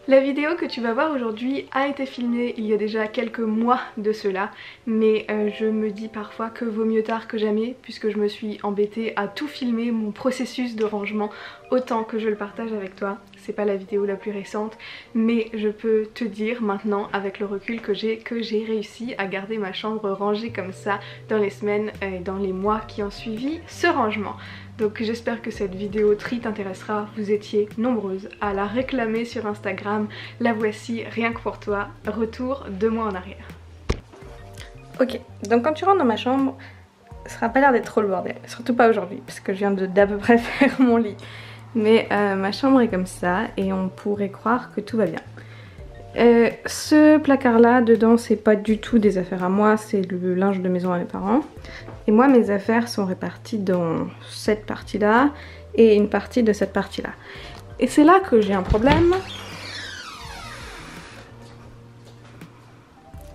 La vidéo que tu vas voir aujourd'hui a été filmée il y a déjà quelques mois de cela, mais je me dis parfois que vaut mieux tard que jamais, puisque je me suis embêtée à tout filmer, mon processus de rangement, autant que je le partage avec toi. C'est pas la vidéo la plus récente, mais je peux te dire maintenant, avec le recul que j'ai réussi à garder ma chambre rangée comme ça dans les semaines et dans les mois qui ont suivi ce rangement. Donc j'espère que cette vidéo tri t'intéressera, vous étiez nombreuses à la réclamer sur Instagram. La voici, rien que pour toi, retour 2 mois en arrière. Ok, donc quand tu rentres dans ma chambre, ça sera pas l'air d'être trop le bordel, surtout pas aujourd'hui, parce que je viens d'à peu près faire mon lit. Mais ma chambre est comme ça et on pourrait croire que tout va bien. Ce placard là dedans c'est pas du tout des affaires à moi, c'est le linge de maison à mes parents. Et moi mes affaires sont réparties dans cette partie là et une partie de cette partie là. Et c'est là que j'ai un problème.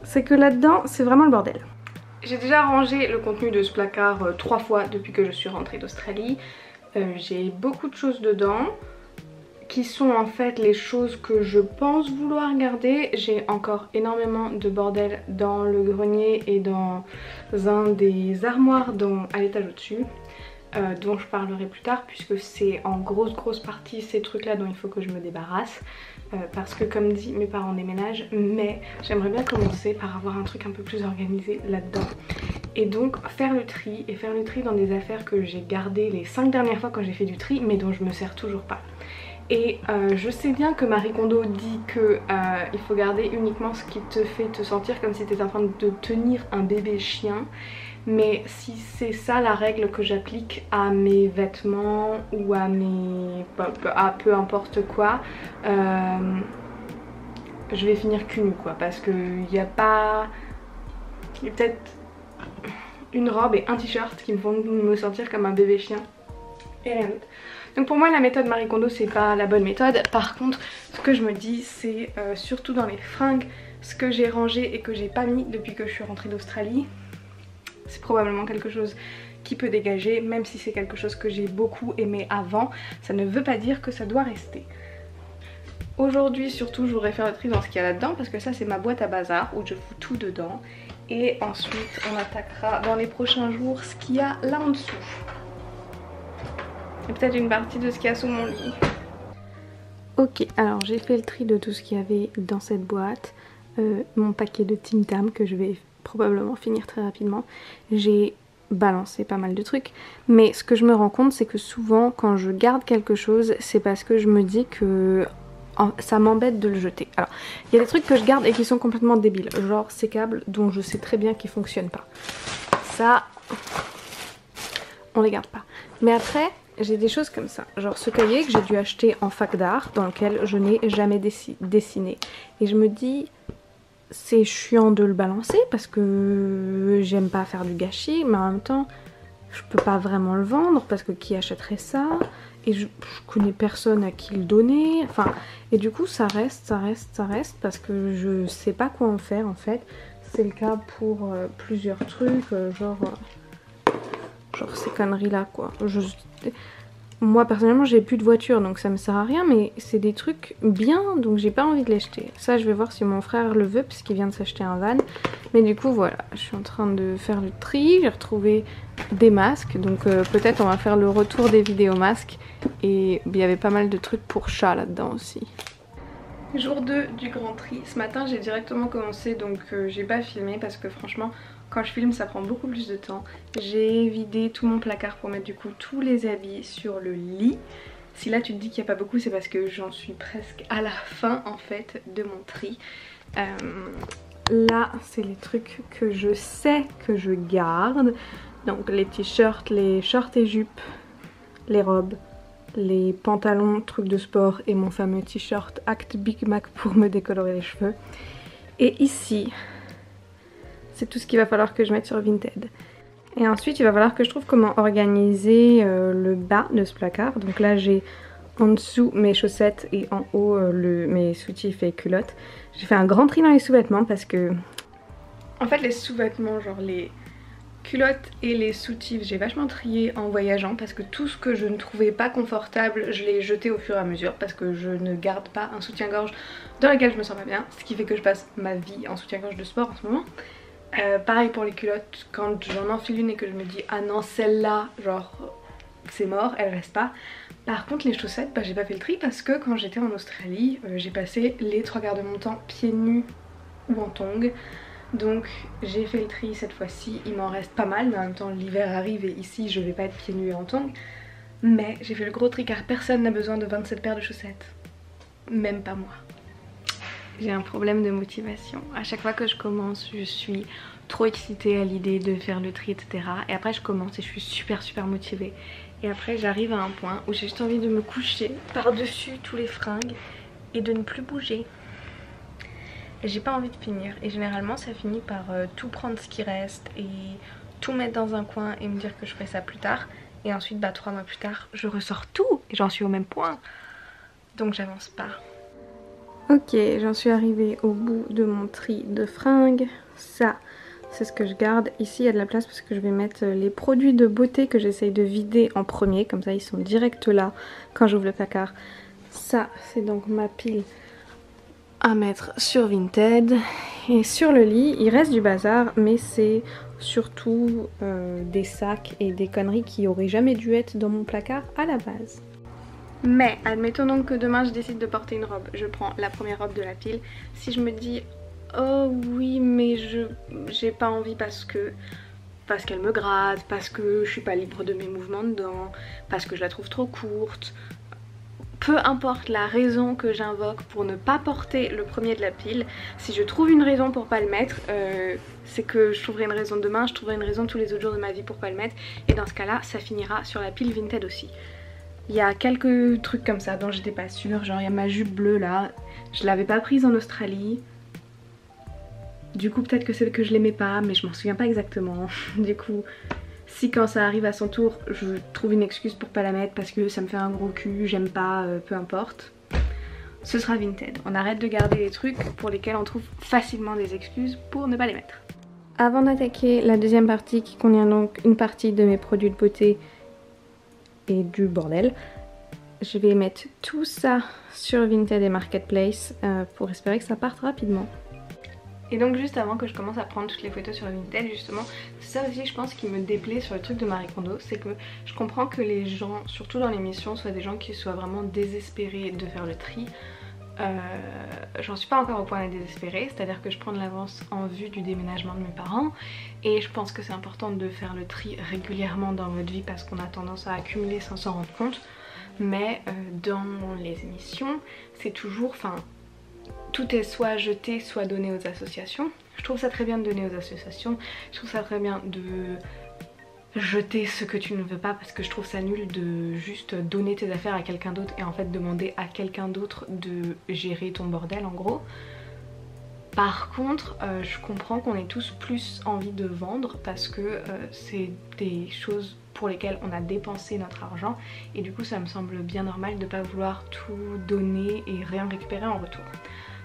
C'est que là-dedans c'est vraiment le bordel. J'ai déjà rangé le contenu de ce placard 3 fois depuis que je suis rentrée d'Australie. J'ai beaucoup de choses dedans qui sont en fait les choses que je pense vouloir garder. J'ai encore énormément de bordel dans le grenier et dans un des armoires à l'étage au-dessus, dont je parlerai plus tard puisque c'est en grosse partie ces trucs là dont il faut que je me débarrasse, parce que comme dit mes parents déménagent, mais j'aimerais bien commencer par avoir un truc un peu plus organisé là-dedans. Et donc faire le tri, et faire le tri dans des affaires que j'ai gardées les 5 dernières fois quand j'ai fait du tri mais dont je me sers toujours pas. Et je sais bien que Marie Kondo dit que il faut garder uniquement ce qui te fait te sentir comme si tu étais en train de tenir un bébé chien. Mais si c'est ça la règle que j'applique à mes vêtements ou à peu importe quoi, je vais finir cul nu quoi. Parce qu'il n'y a pas... Il y a peut-être une robe et un t-shirt qui me font me sentir comme un bébé chien. Et rien d'autre. Donc pour moi la méthode Marie Kondo c'est pas la bonne méthode. Par contre ce que je me dis c'est surtout dans les fringues, ce que j'ai rangé et que j'ai pas mis depuis que je suis rentrée d'Australie, c'est probablement quelque chose qui peut dégager, même si c'est quelque chose que j'ai beaucoup aimé avant, ça ne veut pas dire que ça doit rester. Aujourd'hui surtout je voudrais faire le tri dans ce qu'il y a là-dedans parce que ça c'est ma boîte à bazar où je fous tout dedans. Et ensuite on attaquera dans les prochains jours ce qu'il y a là en dessous. Et peut-être une partie de ce qu'il y a sous mon lit. Ok, alors j'ai fait le tri de tout ce qu'il y avait dans cette boîte. Mon paquet de Tim Tam que je vais probablement finir très rapidement. J'ai balancé pas mal de trucs. Mais ce que je me rends compte c'est que souvent quand je garde quelque chose, c'est parce que je me dis que ça m'embête de le jeter. Alors, il y a des trucs que je garde et qui sont complètement débiles. Genre ces câbles dont je sais très bien qu'ils fonctionnent pas. Ça, on les garde pas. Mais après... j'ai des choses comme ça, genre ce cahier que j'ai dû acheter en fac d'art dans lequel je n'ai jamais dessiné. Et je me dis, c'est chiant de le balancer parce que j'aime pas faire du gâchis, mais en même temps, je peux pas vraiment le vendre parce que qui achèterait ça? Et je connais personne à qui le donner. Enfin, et du coup ça reste parce que je sais pas quoi en faire en fait. C'est le cas pour plusieurs trucs, genre ces conneries là quoi. Moi personnellement j'ai plus de voiture donc ça me sert à rien, mais c'est des trucs bien donc j'ai pas envie de les jeter. Ça je vais voir si mon frère le veut parce qu'il vient de s'acheter un van. Mais du coup voilà, je suis en train de faire le tri, j'ai retrouvé des masques donc peut-être on va faire le retour des vidéos masques. Et il y avait pas mal de trucs pour chat là-dedans aussi. Jour 2 du grand tri. Ce matin j'ai directement commencé donc j'ai pas filmé parce que franchement quand je filme ça prend beaucoup plus de temps. J'ai vidé tout mon placard pour mettre du coup tous les habits sur le lit. Si là tu te dis qu'il n'y a pas beaucoup c'est parce que j'en suis presque à la fin en fait de mon tri. Là c'est les trucs que je sais que je garde. Donc les t-shirts, les shorts et jupes, les robes, les pantalons, trucs de sport et mon fameux t-shirt Act Big Mac pour me décolorer les cheveux. Et ici, c'est tout ce qu'il va falloir que je mette sur Vinted. Et ensuite, il va falloir que je trouve comment organiser le bas de ce placard. Donc là, j'ai en dessous mes chaussettes et en haut mes soutifs et culottes. J'ai fait un grand tri dans les sous-vêtements parce que... en fait, les sous-vêtements, genre les culottes et les soutifs, j'ai vachement trié en voyageant parce que tout ce que je ne trouvais pas confortable, je l'ai jeté au fur et à mesure parce que je ne garde pas un soutien-gorge dans lequel je me sens pas bien, ce qui fait que je passe ma vie en soutien-gorge de sport en ce moment. Pareil pour les culottes, quand j'en enfile une et que je me dis ah non celle-là genre c'est mort, elle reste pas. Par contre les chaussettes, bah, j'ai pas fait le tri parce que quand j'étais en Australie, j'ai passé les 3/4 de mon temps pieds nus ou en tongs. Donc j'ai fait le tri cette fois-ci, il m'en reste pas mal, mais en même temps l'hiver arrive et ici je vais pas être pieds nus et en tongs. Mais j'ai fait le gros tri car personne n'a besoin de 27 paires de chaussettes, même pas moi. J'ai un problème de motivation. À chaque fois que je commence, je suis trop excitée à l'idée de faire le tri, etc. Et après je commence et je suis super motivée. Et après j'arrive à un point où j'ai juste envie de me coucher par-dessus tous les fringues et de ne plus bouger. Et j'ai pas envie de finir. Et généralement ça finit par tout prendre ce qui reste et tout mettre dans un coin et me dire que je ferai ça plus tard. Et ensuite 3 mois plus tard je ressors tout et j'en suis au même point. Donc j'avance pas. Ok, j'en suis arrivée au bout de mon tri de fringues. Ça, c'est ce que je garde. Ici, il y a de la place parce que je vais mettre les produits de beauté que j'essaye de vider en premier. Comme ça, ils sont direct là quand j'ouvre le placard. Ça, c'est donc ma pile à mettre sur Vinted. Et sur le lit, il reste du bazar, mais c'est surtout des sacs et des conneries qui auraient jamais dû être dans mon placard à la base. Mais admettons donc que demain je décide de porter une robe, je prends la première robe de la pile. Si je me dis oh oui mais j'ai pas envie parce qu'elle me gratte, parce que je suis pas libre de mes mouvements dedans, parce que je la trouve trop courte, peu importe la raison que j'invoque pour ne pas porter le premier de la pile, si je trouve une raison pour pas le mettre, c'est que je trouverai une raison demain, je trouverai une raison tous les autres jours de ma vie pour pas le mettre, et dans ce cas là ça finira sur la pile Vinted aussi. Il y a quelques trucs comme ça dont j'étais pas sûre, genre il y a ma jupe bleue là, je l'avais pas prise en Australie. Du coup peut-être que c'est que je l'aimais pas, mais je m'en souviens pas exactement. Du coup si quand ça arrive à son tour je trouve une excuse pour pas la mettre parce que ça me fait un gros cul, j'aime pas, peu importe, ce sera Vinted. On arrête de garder les trucs pour lesquels on trouve facilement des excuses pour ne pas les mettre. Avant d'attaquer la deuxième partie qui contient donc une partie de mes produits de beauté et du bordel, je vais mettre tout ça sur Vinted et Marketplace pour espérer que ça parte rapidement. Et donc juste avant que je commence à prendre toutes les photos sur Vinted, justement, c'est ça aussi je pense qui me déplaît sur le truc de Marie Kondo, c'est que je comprends que les gens, surtout dans l'émission, soient des gens qui soient vraiment désespérés de faire le tri. J'en suis pas encore au point d'être désespérée, c'est-à-dire que je prends de l'avance en vue du déménagement de mes parents et je pense que c'est important de faire le tri régulièrement dans votre vie parce qu'on a tendance à accumuler sans s'en rendre compte, mais dans les émissions c'est toujours, enfin tout est soit jeté soit donné aux associations. Je trouve ça très bien de donner aux associations, je trouve ça très bien de jeter ce que tu ne veux pas parce que je trouve ça nul de juste donner tes affaires à quelqu'un d'autre et en fait demander à quelqu'un d'autre de gérer ton bordel en gros. Par contre je comprends qu'on ait tous plus envie de vendre parce que c'est des choses pour lesquelles on a dépensé notre argent et du coup ça me semble bien normal de ne pas vouloir tout donner et rien récupérer en retour.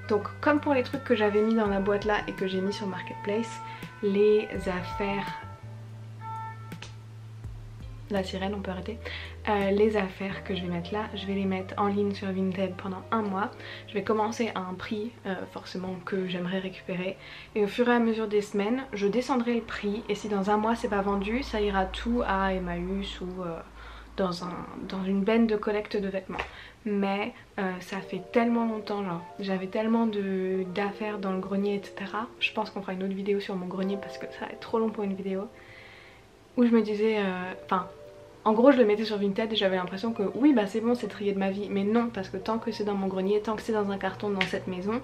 Donc comme pour les trucs que j'avais mis dans la boîte là et que j'ai mis sur Marketplace, les affaires... La sirène, on peut arrêter. Les affaires que je vais mettre là, je vais les mettre en ligne sur Vinted pendant un mois. Je vais commencer à un prix forcément que j'aimerais récupérer et au fur et à mesure des semaines je descendrai le prix et si dans un mois c'est pas vendu, ça ira tout à Emmaüs ou dans une benne de collecte de vêtements. Mais ça fait tellement longtemps, genre j'avais tellement d'affaires dans le grenier etc. Je pense qu'on fera une autre vidéo sur mon grenier parce que ça va être trop long pour une vidéo. Où je me disais, enfin en gros je le mettais sur Vinted et j'avais l'impression que oui bah c'est bon, c'est trié de ma vie, mais non, parce que tant que c'est dans mon grenier, tant que c'est dans un carton dans cette maison,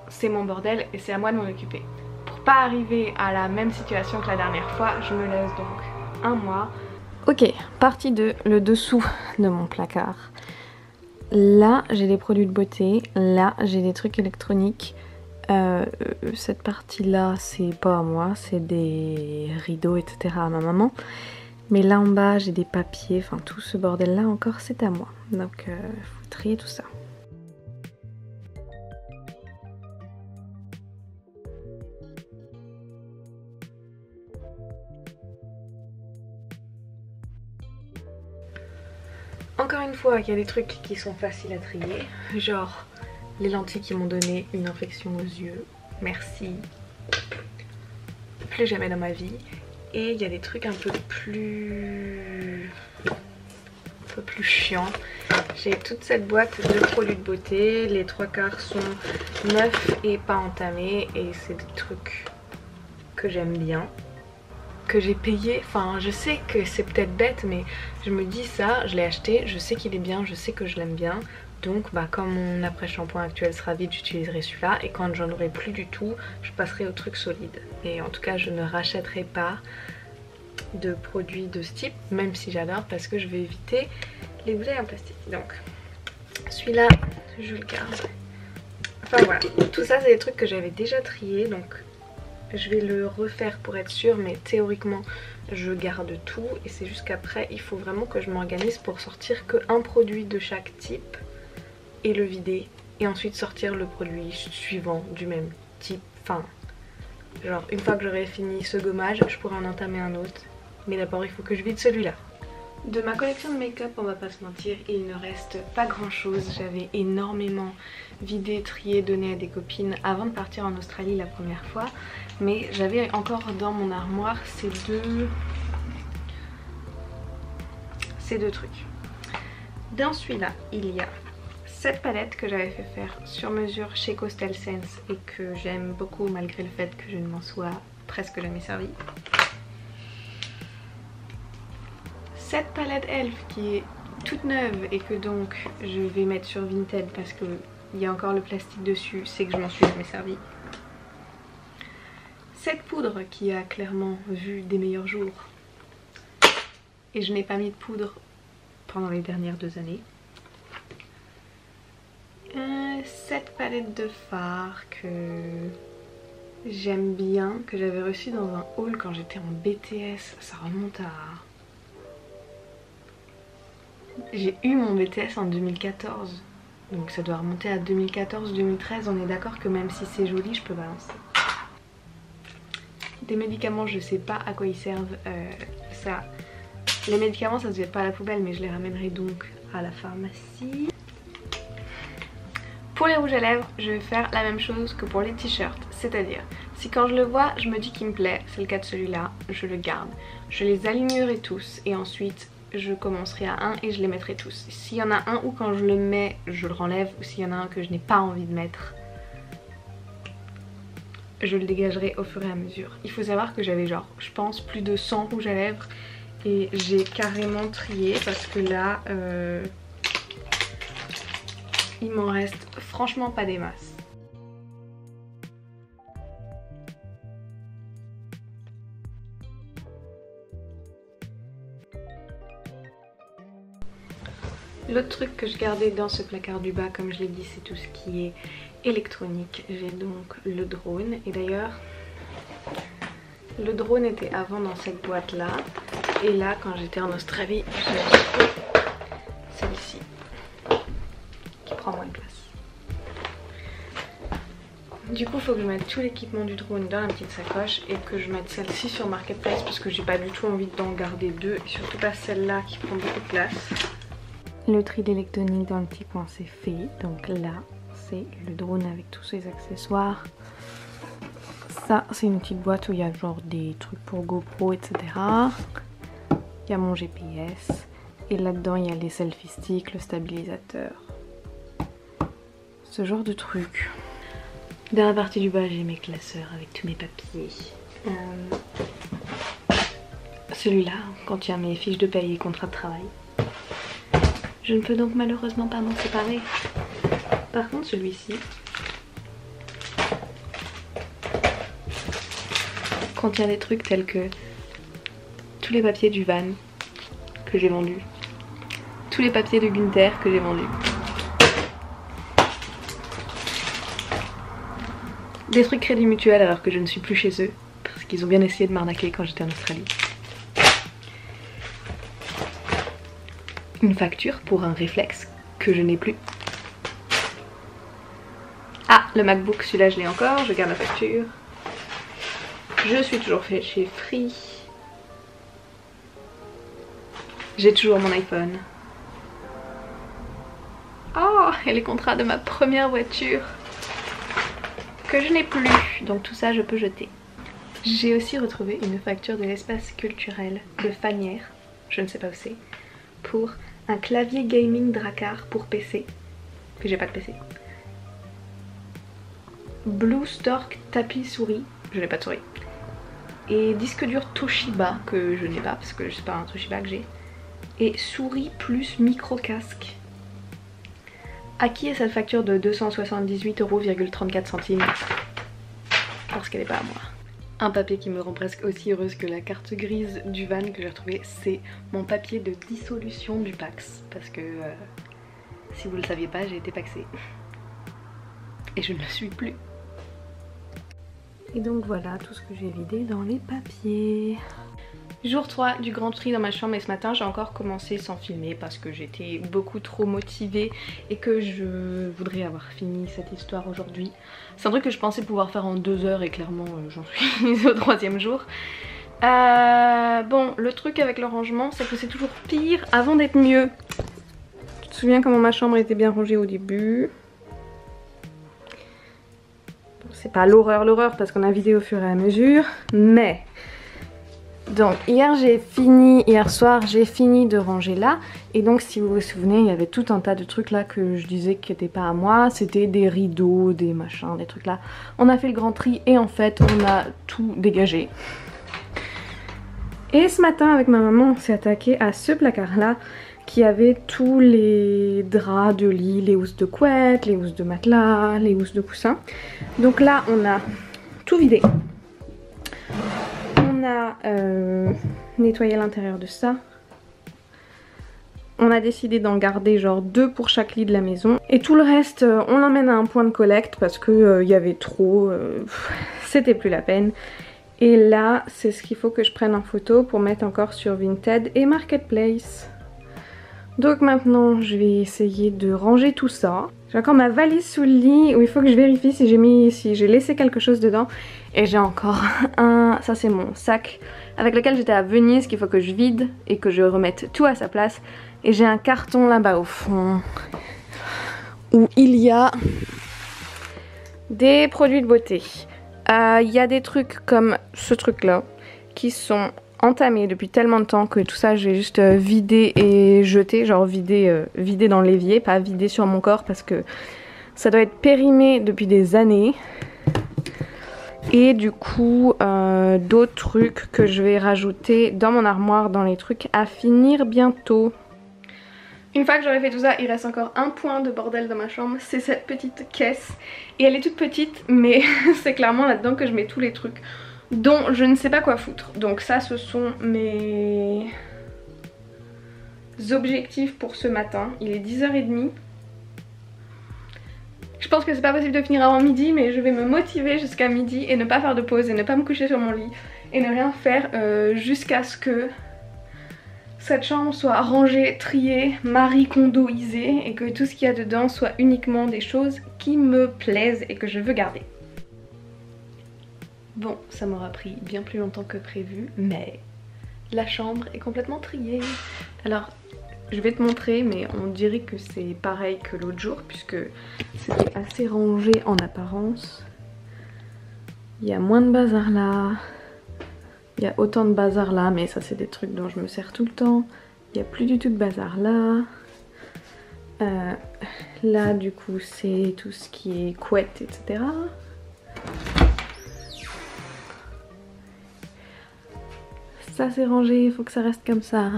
c'est mon bordel et c'est à moi de m'en occuper. Pour pas arriver à la même situation que la dernière fois, je me laisse donc un mois. Ok, partie 2, le dessous de mon placard. Là j'ai des produits de beauté, là j'ai des trucs électroniques. Cette partie là c'est pas à moi, c'est des rideaux etc à ma maman. Mais là en bas j'ai des papiers, enfin tout ce bordel là encore c'est à moi. Donc faut trier tout ça. Encore une fois, il y a des trucs qui sont faciles à trier, genre les lentilles qui m'ont donné une infection aux yeux, merci, plus jamais dans ma vie. Et il y a des trucs un peu plus chiants. J'ai toute cette boîte de produits de beauté, les 3/4 sont neufs et pas entamés et c'est des trucs que j'aime bien, que j'ai payé. Enfin je sais que c'est peut-être bête mais je me dis ça, je l'ai acheté, je sais qu'il est bien, je sais que je l'aime bien. Donc bah quand mon après-shampoing actuel sera vide, j'utiliserai celui-là et quand j'en aurai plus du tout, je passerai au truc solide. Et en tout cas je ne rachèterai pas de produits de ce type, même si j'adore, parce que je vais éviter les bouteilles en plastique. Donc celui-là je le garde. Enfin voilà, tout ça c'est des trucs que j'avais déjà triés, donc je vais le refaire pour être sûre, mais théoriquement je garde tout et c'est juste qu'après il faut vraiment que je m'organise pour sortir qu'un produit de chaque type et le vider et ensuite sortir le produit suivant du même type. Enfin genre une fois que j'aurai fini ce gommage je pourrai en entamer un autre, mais d'abord il faut que je vide celui-là. De ma collection de make-up, on va pas se mentir, il ne reste pas grand chose. J'avais énormément vidé, trié, donné à des copines avant de partir en Australie la première fois, mais j'avais encore dans mon armoire ces deux trucs. Dans celui-là il y a cette palette que j'avais fait faire sur mesure chez Coastal Scents et que j'aime beaucoup malgré le fait que je ne m'en sois presque jamais servie. Cette palette Elf qui est toute neuve et que donc je vais mettre sur Vinted parce qu'il y a encore le plastique dessus, c'est que je m'en suis jamais servi. Cette poudre qui a clairement vu des meilleurs jours et je n'ai pas mis de poudre pendant les dernières 2 années. Cette palette de fard que j'aime bien, que j'avais reçue dans un haul quand j'étais en BTS, ça remonte à... J'ai eu mon BTS en 2014, donc ça doit remonter à 2014-2013, on est d'accord que même si c'est joli, je peux balancer. Des médicaments, je sais pas à quoi ils servent, les médicaments ça se jette pas à la poubelle, mais je les ramènerai donc à la pharmacie. Pour les rouges à lèvres, je vais faire la même chose que pour les t-shirts, c'est-à-dire si quand je le vois, je me dis qu'il me plaît, c'est le cas de celui-là, je le garde. Je les alignerai tous et ensuite je commencerai à un et je les mettrai tous. S'il y en a un où quand je le mets, je le renlève, ou s'il y en a un que je n'ai pas envie de mettre, je le dégagerai au fur et à mesure. Il faut savoir que j'avais genre, je pense, plus de 100 rouges à lèvres et j'ai carrément trié parce que là, il m'en reste franchement pas des masses. L'autre truc que je gardais dans ce placard du bas, comme je l'ai dit, c'est tout ce qui est électronique. J'ai donc le drone et d'ailleurs le drone était avant dans cette boîte là et là quand j'étais en Australie j'ai acheté celle-ci qui prend moins de place. Du coup il faut que je mette tout l'équipement du drone dans la petite sacoche et que je mette celle-ci sur Marketplace parce que j'ai pas du tout envie d'en garder deux et surtout pas celle-là qui prend beaucoup de place. Le tri d'électronique dans le petit coin c'est fait, donc là c'est le drone avec tous ses accessoires. Ça c'est une petite boîte où il y a genre des trucs pour GoPro etc. Il y a mon GPS et là-dedans il y a les selfie sticks, le stabilisateur, ce genre de trucs. Dans la partie du bas j'ai mes classeurs avec tous mes papiers. Celui-là contient mes fiches de paye et contrats de travail. Je ne peux donc malheureusement pas m'en séparer. Par contre celui-ci contient des trucs tels que tous les papiers du van que j'ai vendu, tous les papiers de Gunther que j'ai vendus, des trucs Crédit Mutuel alors que je ne suis plus chez eux parce qu'ils ont bien essayé de m'arnaquer quand j'étais en Australie. Une facture pour un réflexe que je n'ai plus. Ah, le MacBook, celui-là je l'ai encore, je garde la facture. Je suis toujours fait chez Free. J'ai toujours mon iPhone. et les contrats de ma première voiture que je n'ai plus. Donc tout ça je peux jeter. J'ai aussi retrouvé une facture de l'espace culturel de Fanière, je ne sais pas où c'est, pour un clavier gaming Drakkar pour PC, que j'ai pas de PC. Blue Stork tapis souris, je n'ai pas de souris. Et disque dur Toshiba que je n'ai pas parce que c'est pas un Toshiba que j'ai. Et souris plus micro casque. À qui est cette facture de 278,34 €? Parce qu'elle n'est pas à moi. Un papier qui me rend presque aussi heureuse que la carte grise du van que j'ai retrouvé, c'est mon papier de dissolution du Pax. Parce que si vous le saviez pas, j'ai été paxée. Et je ne le suis plus. Et donc voilà tout ce que j'ai vidé dans les papiers. Jour 3 du grand tri dans ma chambre et ce matin j'ai encore commencé sans filmer parce que j'étais beaucoup trop motivée et que je voudrais avoir fini cette histoire aujourd'hui. C'est un truc que je pensais pouvoir faire en 2 heures et clairement j'en suis au 3e jour. Bon, le truc avec le rangement c'est que c'est toujours pire avant d'être mieux. Tu te souviens comment ma chambre était bien rangée au début? C'est pas l'horreur parce qu'on a vidé au fur et à mesure, mais donc hier soir j'ai fini de ranger là et donc si vous vous souvenez il y avait tout un tas de trucs là que je disais qui n'étaient pas à moi, c'était des rideaux, des machins, des trucs là. On a fait le grand tri et en fait on a tout dégagé. Et ce matin avec ma maman on s'est attaqué à ce placard là qui avait tous les draps de lit, les housses de couette, les housses de matelas, les housses de coussin. Donc là on a tout vidé. On a nettoyé l'intérieur de ça. On a décidé d'en garder genre 2 pour chaque lit de la maison. Et tout le reste on l'emmène à un point de collecte parce que y avait trop, c'était plus la peine. Et là c'est ce qu'il faut que je prenne en photo pour mettre encore sur Vinted et Marketplace. Donc maintenant je vais essayer de ranger tout ça. J'ai encore ma valise sous le lit où il faut que je vérifie si j'ai laissé quelque chose dedans. Et j'ai encore ça c'est mon sac avec lequel j'étais à Venise qu'il faut que je vide et que je remette tout à sa place. Et j'ai un carton là-bas au fond où il y a des produits de beauté. Il y a des trucs comme ce truc là qui sont entamé depuis tellement de temps que tout ça j'ai juste vidé et jeté, genre vidé dans l'évier, pas vidé sur mon corps parce que ça doit être périmé depuis des années. Et du coup d'autres trucs que je vais rajouter dans mon armoire, dans les trucs à finir bientôt. Une fois que j'aurai fait tout ça, il reste encore un point de bordel dans ma chambre, c'est cette petite caisse. Et elle est toute petite mais c'est clairement là-dedans que je mets tous les trucs dont je ne sais pas quoi foutre. Donc ça ce sont mes objectifs pour ce matin. Il est 10h30. Je pense que c'est pas possible de finir avant midi mais je vais me motiver jusqu'à midi et ne pas faire de pause et ne pas me coucher sur mon lit et ne rien faire jusqu'à ce que cette chambre soit rangée, triée, marie-kondoisée et que tout ce qu'il y a dedans soit uniquement des choses qui me plaisent et que je veux garder. Bon, ça m'aura pris bien plus longtemps que prévu, mais la chambre est complètement triée. Alors, je vais te montrer, mais on dirait que c'est pareil que l'autre jour, puisque c'était assez rangé en apparence. Il y a moins de bazar là. Il y a autant de bazar là, mais ça c'est des trucs dont je me sers tout le temps. Il n'y a plus du tout de bazar là. Là, du coup, c'est tout ce qui est couette, etc. Ça c'est rangé, il faut que ça reste comme ça.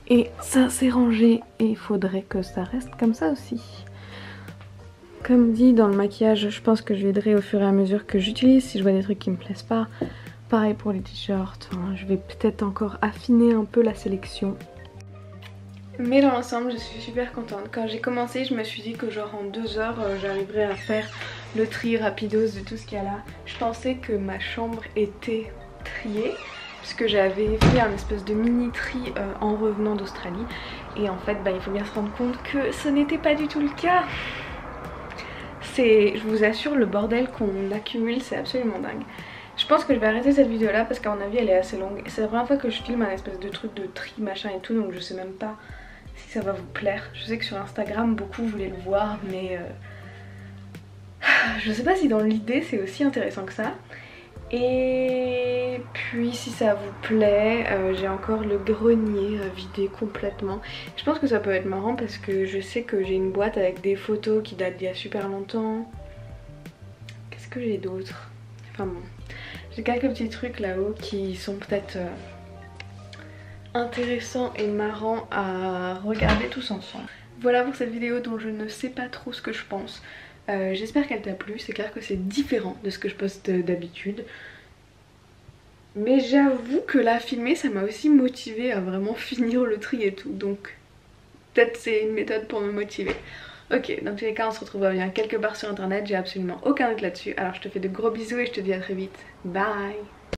Et ça c'est rangé et il faudrait que ça reste comme ça aussi. Comme dit dans le maquillage, je pense que je viderai au fur et à mesure que j'utilise si je vois des trucs qui me plaisent pas. Pareil pour les t-shirts, enfin, je vais peut-être encore affiner un peu la sélection. Mais dans l'ensemble je suis super contente. Quand j'ai commencé je me suis dit que genre en 2 heures j'arriverais à faire le tri rapidos de tout ce qu'il y a là. Je pensais que ma chambre était triée puisque j'avais fait un espèce de mini tri en revenant d'Australie. Et en fait bah, il faut bien se rendre compte que ce n'était pas du tout le cas. Je vous assure, le bordel qu'on accumule c'est absolument dingue. Je pense que je vais arrêter cette vidéo là parce qu'à mon avis elle est assez longue. C'est la première fois que je filme un espèce de truc de tri machin et tout, donc je sais même pas si ça va vous plaire. Je sais que sur Instagram beaucoup voulaient le voir mais je sais pas si dans l'idée c'est aussi intéressant que ça. Et puis si ça vous plaît, j'ai encore le grenier vidé complètement. Je pense que ça peut être marrant parce que je sais que j'ai une boîte avec des photos qui datent d'il y a super longtemps. Qu'est-ce que j'ai d'autre? Enfin bon, j'ai quelques petits trucs là-haut qui sont peut-être intéressants et marrants à regarder tous ensemble. Voilà pour cette vidéo dont je ne sais pas trop ce que je pense. J'espère qu'elle t'a plu, c'est clair que c'est différent de ce que je poste d'habitude. Mais j'avoue que la filmer ça m'a aussi motivée à vraiment finir le tri et tout. Donc peut-être c'est une méthode pour me motiver. Ok, dans tous les cas on se retrouvera bien quelque part sur internet, j'ai absolument aucun doute là-dessus. Alors je te fais de gros bisous et je te dis à très vite. Bye!